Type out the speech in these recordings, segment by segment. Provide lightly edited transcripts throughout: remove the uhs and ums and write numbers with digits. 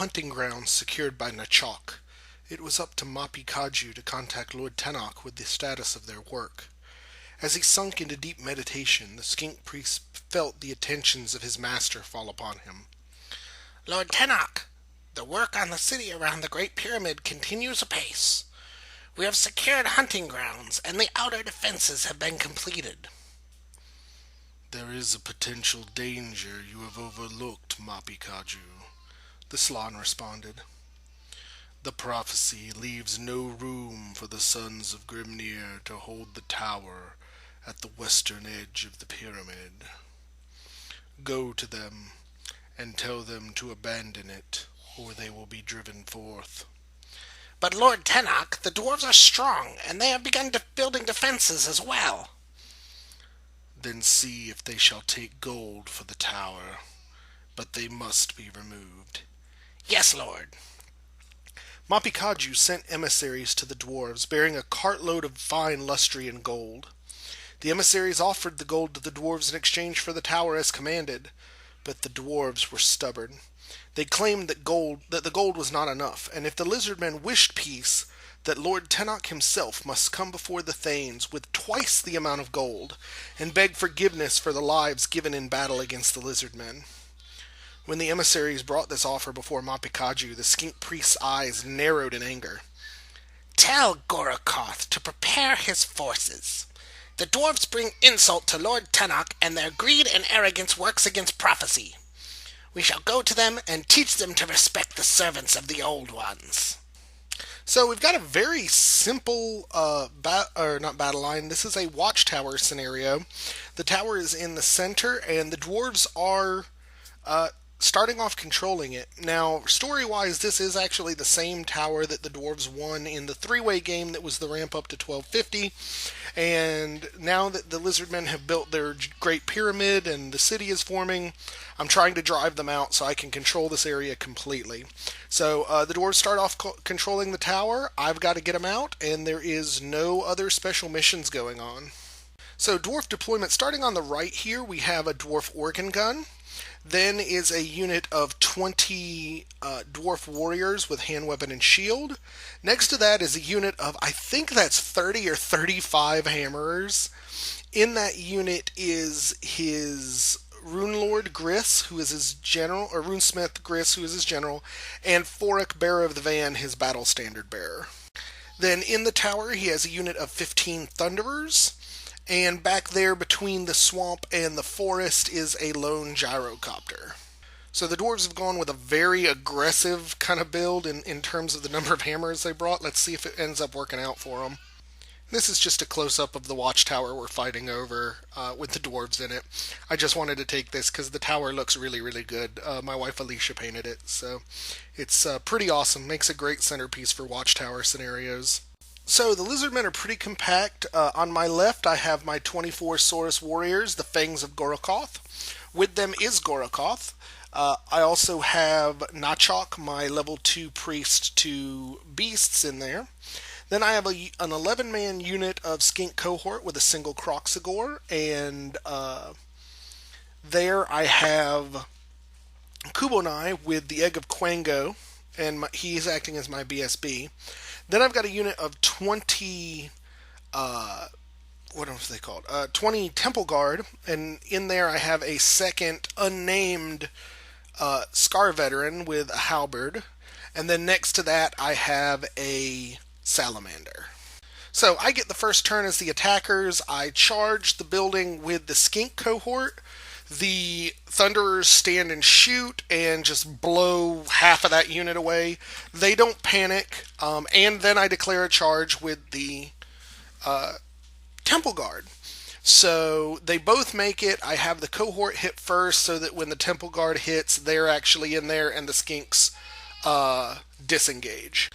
hunting grounds secured by Nachok. It was up to Mapi Kaju to contact Lord Tenok with the status of their work. As he sunk into deep meditation, the skink priest felt the attentions of his master fall upon him. Lord Tenok, the work on the city around the Great Pyramid continues apace. We have secured hunting grounds, and the outer defenses have been completed. There is a potential danger you have overlooked, Mapi Kaju, the Slan responded. The prophecy leaves no room for the sons of Grimnir to hold the tower at the western edge of the pyramid. Go to them and tell them to abandon it, or they will be driven forth. But Lord Tenok, the dwarves are strong, and they have begun building defenses as well. Then see if they shall take gold for the tower, but they must be removed. Yes, Lord. Mapi Kaju sent emissaries to the dwarves, bearing a cartload of fine lustrian gold. The emissaries offered the gold to the dwarves in exchange for the tower as commanded, but the dwarves were stubborn. They claimed that the gold was not enough, and if the Lizardmen wished peace, that Lord Tenok himself must come before the Thanes with twice the amount of gold, and beg forgiveness for the lives given in battle against the Lizardmen. When the emissaries brought this offer before Mapi Kaju, the skink priest's eyes narrowed in anger. Tell Gorokoth to prepare his forces. The dwarves bring insult to Lord Tenok, and their greed and arrogance works against prophecy. We shall go to them and teach them to respect the servants of the Old Ones. So we've got a very simple, not battle line. This is a Watchtower scenario. The tower is in the center, and the dwarves are starting off controlling it. Now, story-wise, this is actually the same tower that the dwarves won in the three-way game that was the ramp up to 1250. And now that the Lizardmen have built their Great Pyramid and the city is forming, I'm trying to drive them out so I can control this area completely. So the dwarves start off controlling the tower. I've got to get them out, and there is no other special missions going on. So dwarf deployment, starting on the right here, we have a dwarf organ gun. Then is a unit of 20 dwarf warriors with hand weapon and shield. Next to that is a unit of, I think that's 30 or 35 hammerers. In that unit is his Runelord Griss, who is his general, or Runesmith Griss, who is his general, and Forik, Bearer of the Van, his battle standard bearer. Then in the tower he has a unit of 15 Thunderers. And back there between the swamp and the forest is a lone gyrocopter. So the dwarves have gone with a very aggressive kind of build in terms of the number of hammers they brought. Let's see if it ends up working out for them. This is just a close-up of the watchtower we're fighting over with the dwarves in it. I just wanted to take this because the tower looks really, really good. My wife Alicia painted it, so it's pretty awesome. Makes a great centerpiece for Watchtower scenarios. So the Lizardmen are pretty compact. On my left I have my 24 Saurus warriors, the Fangs of Gorokoth. With them is Gorokoth. I also have Nachok, my level 2 priest to beasts in there. Then I have an 11-man unit of Skink Cohort with a single Kroxigor, and there I have Kubonai with the Egg of Quango, and he's acting as my BSB. Then I've got a unit of 20, what are they called? 20 Temple Guard, and in there I have a second unnamed Scar Veteran with a halberd, and then next to that I have a Salamander. So I get the first turn as the attackers. I charge the building with the Skink Cohort. The Thunderers stand and shoot and just blow half of that unit away. They don't panic, and then I declare a charge with the Temple Guard. So they both make it. I have the Cohort hit first so that when the Temple Guard hits, they're actually in there and the Skinks disengage.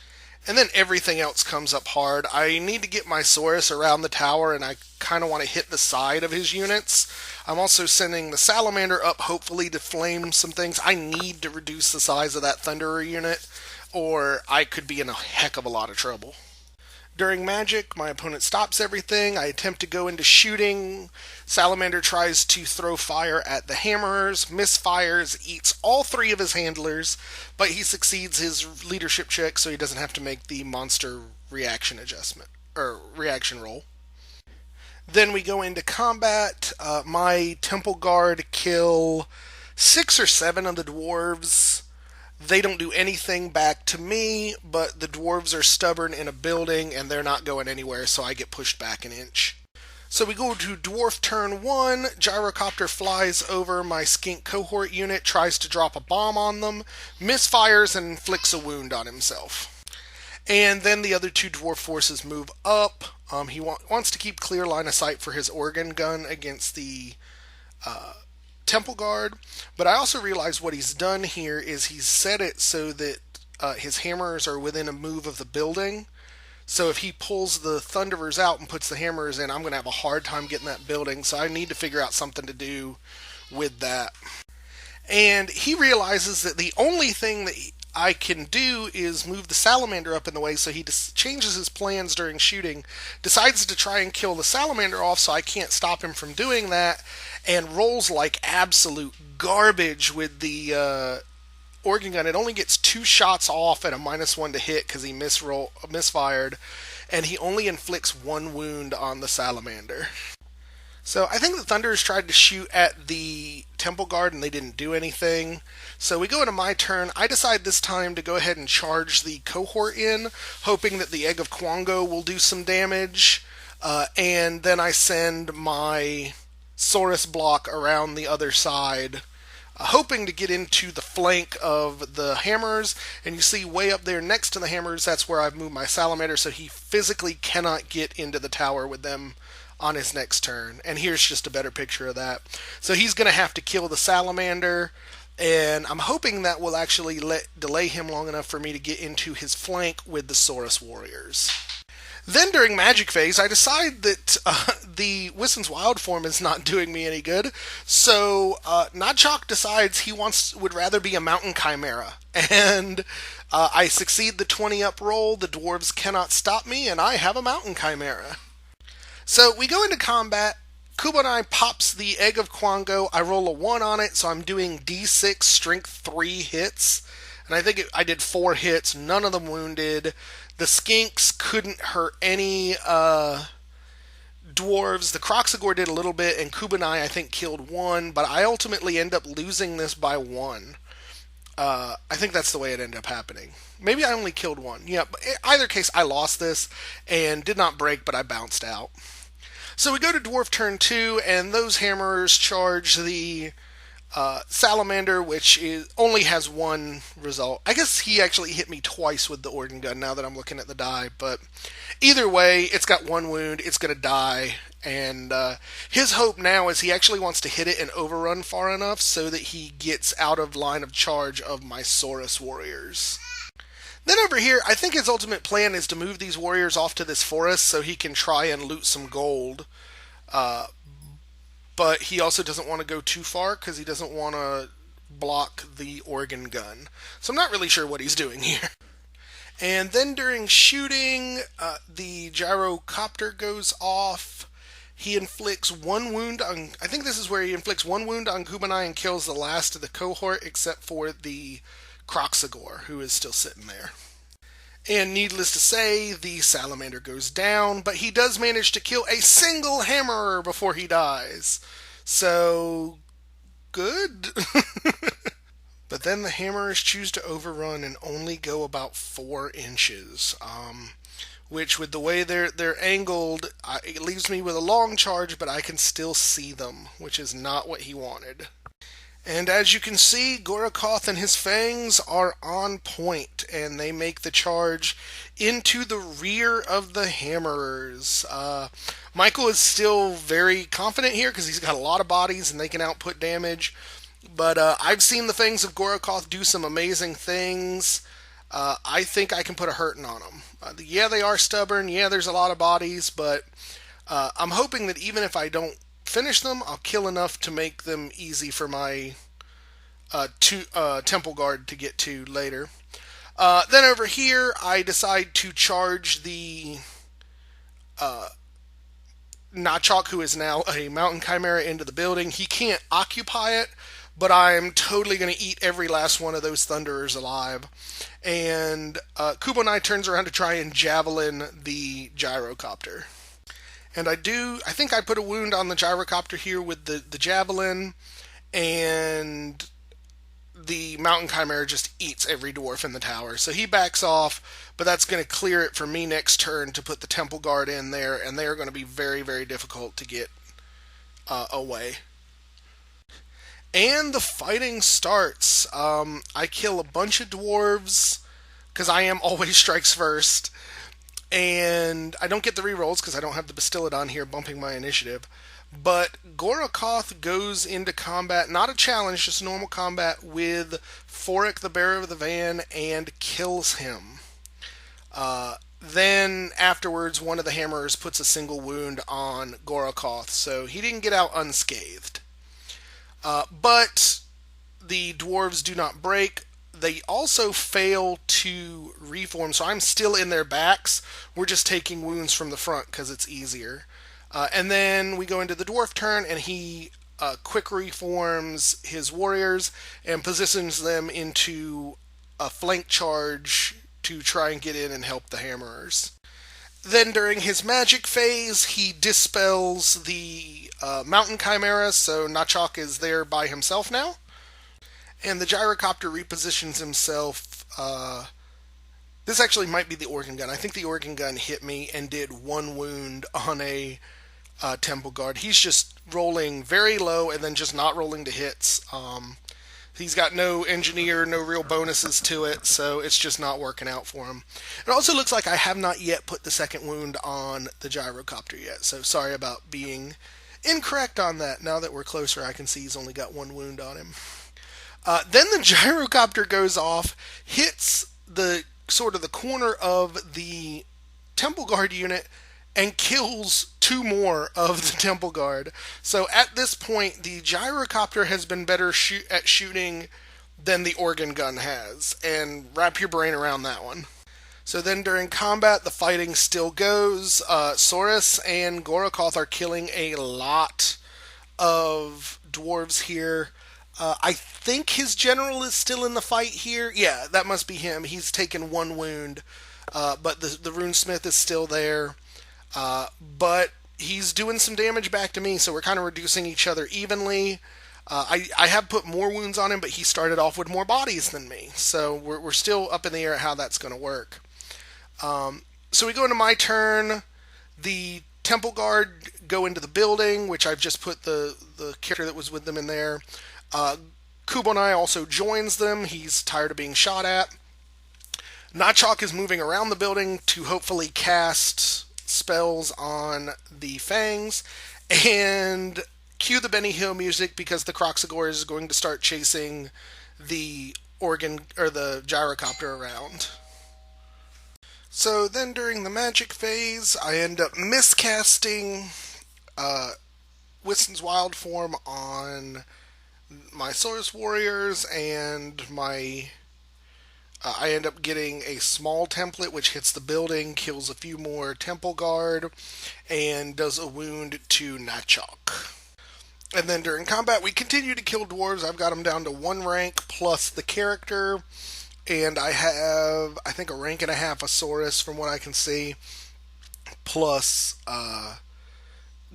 And then everything else comes up hard. I need to get my Saurus around the tower, and I kind of want to hit the side of his units. I'm also sending the Salamander up, hopefully, to flame some things. I need to reduce the size of that Thunderer unit, or I could be in a heck of a lot of trouble. During magic, my opponent stops everything. I attempt to go into shooting. Salamander tries to throw fire at the hammerers, misfires, eats all three of his handlers, but he succeeds his leadership check, so he doesn't have to make the monster reaction adjustment or reaction roll. Then we go into combat. My temple guard kill 6 or 7 of the dwarves. They don't do anything back to me, but the dwarves are stubborn in a building and they're not going anywhere, so I get pushed back an inch. So we go to dwarf turn 1. Gyrocopter flies over my skink cohort unit, tries to drop a bomb on them, misfires, and inflicts a wound on himself. And then the other 2 dwarf forces move up. He wants to keep clear line of sight for his organ gun against the temple guard. But I also realize what he's done here is he's set it so that his hammers are within a move of the building. So if he pulls the Thunderers out and puts the hammers in, I'm going to have a hard time getting that building. So I need to figure out something to do with that. And he realizes that the only thing that I can do is move the salamander up in the way, so he changes his plans during shooting, decides to try and kill the salamander off so I can't stop him from doing that, and rolls like absolute garbage with the organ gun. It only gets 2 shots off at a -1 to hit because he misfired, and he only inflicts 1 wound on the salamander. So I think the Thunderers tried to shoot at the Temple Guard and they didn't do anything. So we go into my turn. I decide this time to go ahead and charge the cohort in, hoping that the Egg of Quango will do some damage. And then I send my Saurus block around the other side, hoping to get into the flank of the hammers. And you see way up there next to the hammers, that's where I've moved my salamander, so he physically cannot get into the tower with them on his next turn. And here's just a better picture of that. So he's going to have to kill the salamander, and I'm hoping that will actually delay him long enough for me to get into his flank with the Saurus warriors. Then during magic phase, I decide that the Wissen's wild form is not doing me any good. So Notchok decides he would rather be a mountain chimera. And I succeed the 20 up roll. The dwarves cannot stop me, and I have a mountain chimera. So we go into combat. Kubanai pops the Egg of Quango. I roll a 1 on it, so I'm doing D6 strength 3 hits. And I think I did 4 hits, none of them wounded. The skinks couldn't hurt any dwarves. The Kroxigor did a little bit, and Kubanai I think killed 1, but I ultimately end up losing this by 1. I think that's the way it ended up happening. Maybe I only killed 1. Yeah, but in either case, I lost this and did not break, but I bounced out. So we go to Dwarf turn 2, and those hammerers charge the Salamander, which only has 1 result. I guess he actually hit me twice with the organ gun now that I'm looking at the die, but either way, it's got 1 wound, it's going to die, and his hope now is he actually wants to hit it and overrun far enough so that he gets out of line of charge of my Saurus warriors. Then over here, I think his ultimate plan is to move these warriors off to this forest so he can try and loot some gold. But he also doesn't want to go too far because he doesn't want to block the organ gun. So I'm not really sure what he's doing here. And then during shooting, the gyrocopter goes off. He inflicts 1 wound on... I think this is where he inflicts 1 wound on Kubanai and kills the last of the cohort except for the Kroxigor, who is still sitting there. And needless to say, the salamander goes down, but he does manage to kill a single hammerer before he dies. So, good. But then the hammerers choose to overrun and only go about 4 inches. Which, with the way they're angled, it leaves me with a long charge, but I can still see them, which is not what he wanted. And as you can see, Gorokoth and his fangs are on point, and they make the charge into the rear of the hammerers. Michael is still very confident here because he's got a lot of bodies and they can output damage. But I've seen the fangs of Gorokoth do some amazing things. I think I can put a hurting on them. Yeah, they are stubborn. Yeah, there's a lot of bodies, but I'm hoping that even if I don't finish them, I'll kill enough to make them easy for my temple guard to get to later. Then over here, I decide to charge the Notchok, who is now a mountain chimera, into the building. He can't occupy it, but I'm totally going to eat every last one of those thunderers alive. And Kubonai turns around to try and javelin the gyrocopter. And I think I put a wound on the gyrocopter here with the javelin, and the mountain chimera just eats every dwarf in the tower. So he backs off, but that's going to clear it for me next turn to put the temple guard in there, and they are going to be very, very difficult to get away. And the fighting starts. I kill a bunch of dwarves because I am always strikes first, and I don't get the rerolls because I don't have the Bastillodon here bumping my initiative. But Gorokoth goes into combat, not a challenge, just normal combat, with Forik, the bearer of the van, and kills him. Then afterwards, one of the hammerers puts a single wound on Gorokoth, so he didn't get out unscathed. But the dwarves do not break. They also fail to reform, so I'm still in their backs. We're just taking wounds from the front because it's easier. And then we go into the dwarf turn, and he quick reforms his warriors and positions them into a flank charge to try and get in and help the hammerers. Then during his magic phase, he dispels the mountain chimera, so Notchok is there by himself now. And the gyrocopter repositions himself. This actually might be the organ gun. I think the organ gun hit me and did one wound on a temple guard. He's just rolling very low and then just not rolling to hits. He's got no engineer, no real bonuses to it, so it's just not working out for him. It also looks like I have not yet put the second wound on the gyrocopter yet, so sorry about being incorrect on that. Now that we're closer, I can see he's only got one wound on him. Then the gyrocopter goes off, hits the sort of the corner of the temple guard unit, and kills two more of the temple guard. So at this point, the gyrocopter has been better at shooting than the organ gun has. And wrap your brain around that one. So then during combat, the fighting still goes. Saurus and Gorokoth are killing a lot of dwarves here. I think his general is still in the fight here. Yeah, that must be him. He's taken one wound, but the runesmith is still there. But he's doing some damage back to me, so we're kind of reducing each other evenly. I have put more wounds on him, but he started off with more bodies than me, so we're still up in the air at how that's going to work. So we go into my turn. The temple guard go into the building, which I've just put the character that was with them in there. Kubonai also joins them. He's tired of being shot at. Notchok is moving around the building to hopefully cast spells on the fangs, and cue the Benny Hill music because the Croxagore is going to start chasing the organ or the gyrocopter around. So then during the magic phase, I end up miscasting Whiston's Wild Form on my Saurus Warriors, and I end up getting a small template which hits the building, kills a few more temple guard, and does a wound to Notchok. And then during combat, we continue to kill dwarves. I've got them down to 1 rank plus the character, and I have, I think, a rank and a half of Saurus from what I can see, plus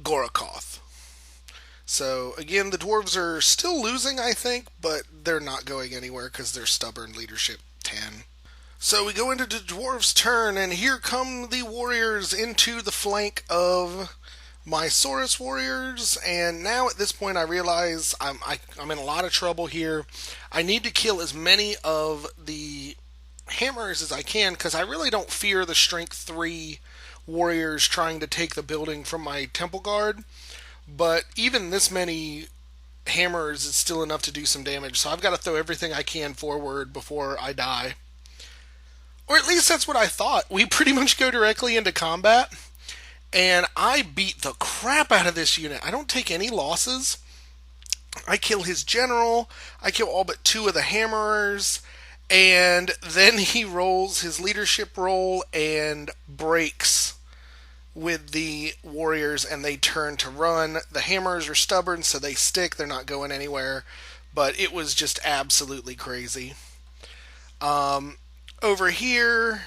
Gorokoth. So, again, the dwarves are still losing, I think, but they're not going anywhere because they're stubborn leadership 10. So we go into the dwarves' turn, and here come the warriors into the flank of my Saurus warriors, and now at this point I realize I'm in a lot of trouble here. I need to kill as many of the hammers as I can, because I really don't fear the strength 3 warriors trying to take the building from my temple guard, but even this many hammers is still enough to do some damage, so I've got to throw everything I can forward before I die. Or at least that's what I thought. We pretty much go directly into combat, and I beat the crap out of this unit. I don't take any losses. I kill his general, I kill all but 2 of the hammerers, and then he rolls his leadership roll and breaks with the warriors and they turn to run. The hammers are stubborn, so they stick. They're not going anywhere. But it was just absolutely crazy. Over here,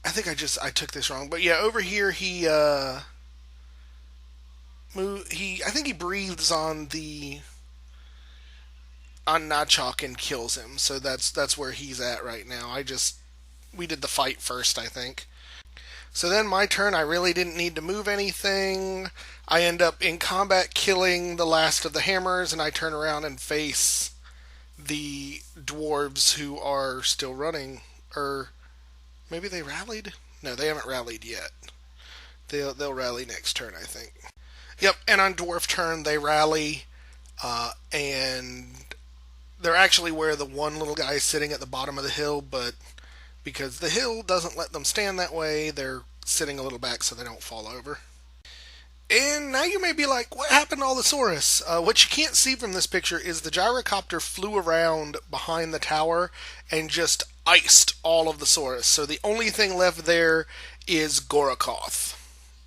I think I took this wrong, but yeah, over here I think he breathes on Notchok and kills him. So that's where he's at right now. We did the fight first, I think. So then my turn, I really didn't need to move anything. I end up in combat killing the last of the hammers, and I turn around and face the dwarves who are still running. Or maybe they rallied? No, they haven't rallied yet. They'll rally next turn, I think. Yep, and on dwarf turn they rally, and they're actually where the one little guy is sitting at the bottom of the hill, but because the hill doesn't let them stand that way, they're sitting a little back so they don't fall over. And now you may be like, what happened to all the Saurus? What you can't see from this picture is the gyrocopter flew around behind the tower and just iced all of the Saurus. So the only thing left there is Gorokoth,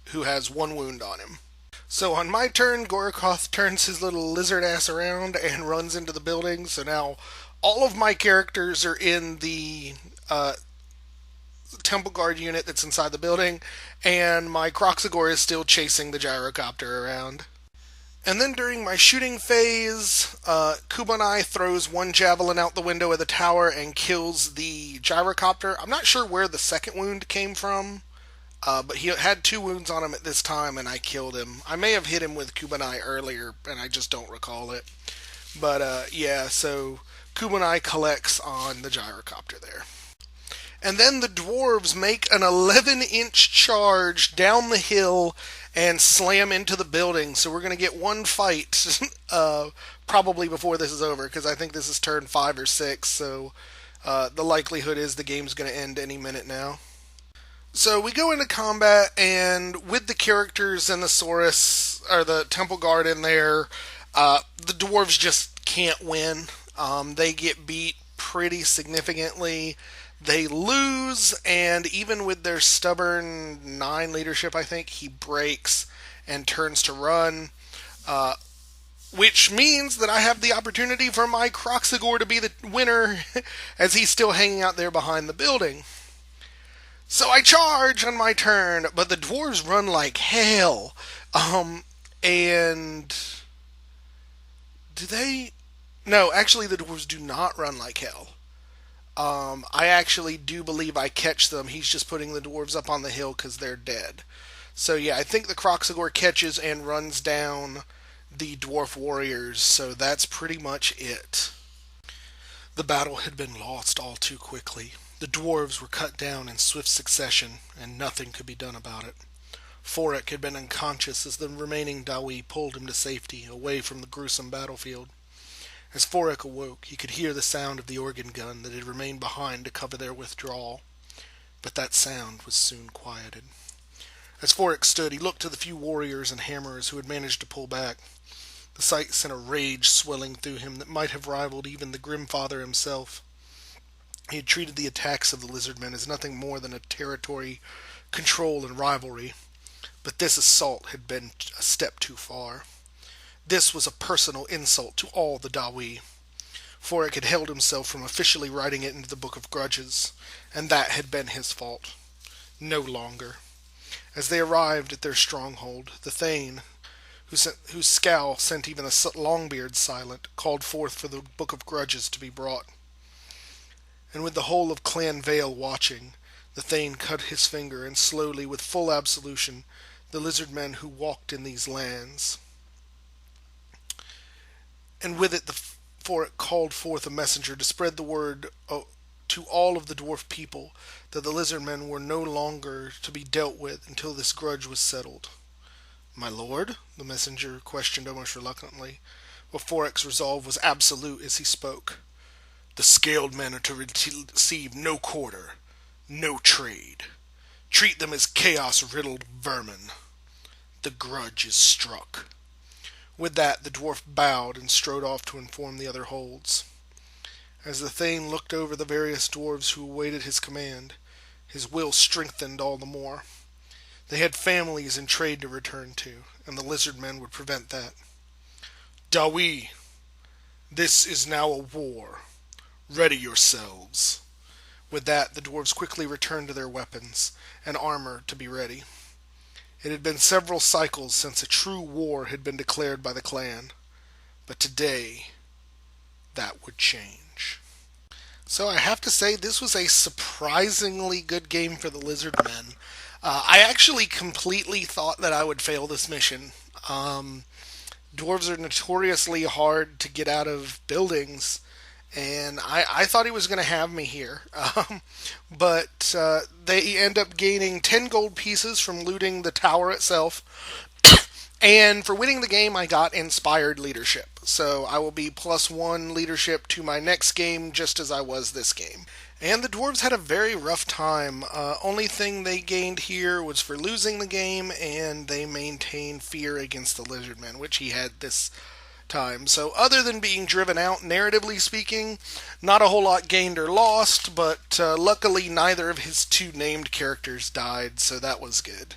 who has one wound on him. So on my turn, Gorokoth turns his little lizard ass around and runs into the building. So now all of my characters are in the Temple Guard unit that's inside the building, and my Kroxigor is still chasing the gyrocopter around. And then during my shooting phase, Kubanai throws one javelin out the window of the tower and kills the gyrocopter. I'm not sure where the second wound came from, but he had two wounds on him at this time, and I killed him. I may have hit him with Kubanai earlier, and I just don't recall it. But yeah, so Kubanai collects on the gyrocopter there. And then the dwarves make an 11-inch charge down the hill and slam into the building. So we're going to get one fight probably before this is over, because I think this is turn 5 or 6. So the likelihood is the game's going to end any minute now. So we go into combat, and with the characters and the Saurus, or the Temple Guard in there, the dwarves just can't win. They get beat pretty significantly. They lose, and even with their stubborn 9 leadership, I think, he breaks and turns to run, which means that I have the opportunity for my Kroxigor to be the winner, as he's still hanging out there behind the building. So I charge on my turn, but the dwarves run like hell. And do they? No, actually the dwarves do not run like hell. I actually do believe I catch them. He's just putting the dwarves up on the hill because they're dead. So yeah, I think the Kroxigor catches and runs down the dwarf warriors, so that's pretty much it. The battle had been lost all too quickly. The dwarves were cut down in swift succession, and nothing could be done about it. Forik had been unconscious as the remaining Dawi pulled him to safety, away from the gruesome battlefield. As Forik awoke, he could hear the sound of the organ gun that had remained behind to cover their withdrawal. But that sound was soon quieted. As Forik stood, he looked to the few warriors and hammerers who had managed to pull back. The sight sent a rage swelling through him that might have rivaled even the Grimfather himself. He had treated the attacks of the Lizardmen as nothing more than a territory control and rivalry, but this assault had been a step too far. This was a personal insult to all the Dawi. Forik had held himself from officially writing it into the Book of Grudges, and that had been his fault. No longer. As they arrived at their stronghold, the Thane, whose scowl sent even the Longbeard silent, called forth for the Book of Grudges to be brought. And with the whole of Clan Vale watching, the Thane cut his finger, and slowly, with full absolution, the Lizardmen who walked in these lands. And with it the Forik called forth a messenger to spread the word to all of the dwarf people that the Lizardmen were no longer to be dealt with until this grudge was settled. "My lord?" the messenger questioned almost reluctantly, but Forik's resolve was absolute as he spoke. "The scaled men are to receive no quarter, no trade. Treat them as chaos-riddled vermin. The grudge is struck." With that, the dwarf bowed and strode off to inform the other holds. As the Thane looked over the various dwarves who awaited his command, his will strengthened all the more. They had families and trade to return to, and the Lizardmen would prevent that. Dawi, this is now a war. Ready yourselves. With that, the dwarves quickly returned to their weapons and armor to be ready. It had been several cycles since a true war had been declared by the clan, but today that would change. So I have to say, this was a surprisingly good game for the Lizardmen. I actually completely thought that I would fail this mission. Dwarves are notoriously hard to get out of buildings, and I thought he was going to have me here. But they end up gaining 10 gold pieces from looting the tower itself. And for winning the game, I got inspired leadership. So I will be +1 leadership to my next game, just as I was this game. And the dwarves had a very rough time. Only thing they gained here was for losing the game, and they maintained fear against the Lizardmen, which he had this time. So other than being driven out, narratively speaking, not a whole lot gained or lost, but luckily neither of his two named characters died, so that was good.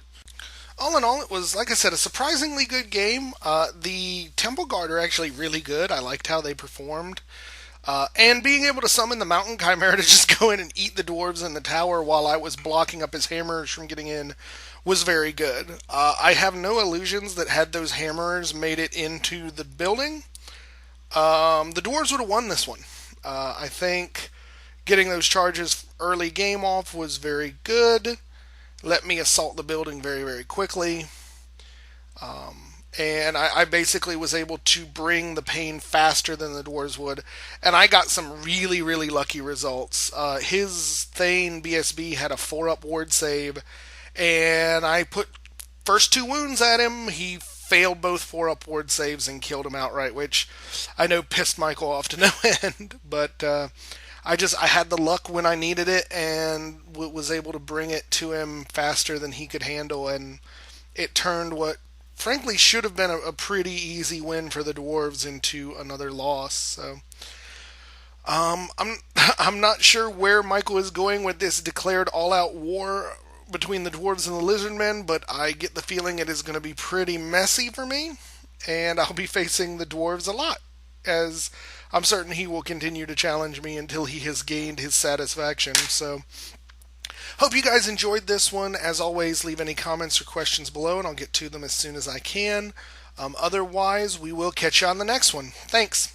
All in all, it was, like I said, a surprisingly good game. The Temple Guard are actually really good. I liked how they performed. And being able to summon the Mountain Chimera to just go in and eat the dwarves in the tower while I was blocking up his hammers from getting in was very good. I have no illusions that had those hammers made it into the building, the dwarves would have won this one. I think getting those charges early game off was very good. Let me assault the building very, very quickly. And I basically was able to bring the pain faster than the dwarves would. And I got some really, really lucky results. His Thane BSB had a 4-up ward save, and I put first 2 wounds at him. He failed both 4-up ward saves and killed him outright, which I know pissed Michael off to no end. But I had the luck when I needed it, and was able to bring it to him faster than he could handle, and it turned what frankly should have been a pretty easy win for the dwarves into another loss. So I'm not sure where Michael is going with this declared all-out war between the dwarves and the lizardmen, but I get the feeling it is going to be pretty messy for me, and I'll be facing the dwarves a lot, as I'm certain he will continue to challenge me until he has gained his satisfaction. So hope you guys enjoyed this one. As always, leave any comments or questions below, and I'll get to them as soon as I can. Otherwise, we will catch you on the next one. Thanks.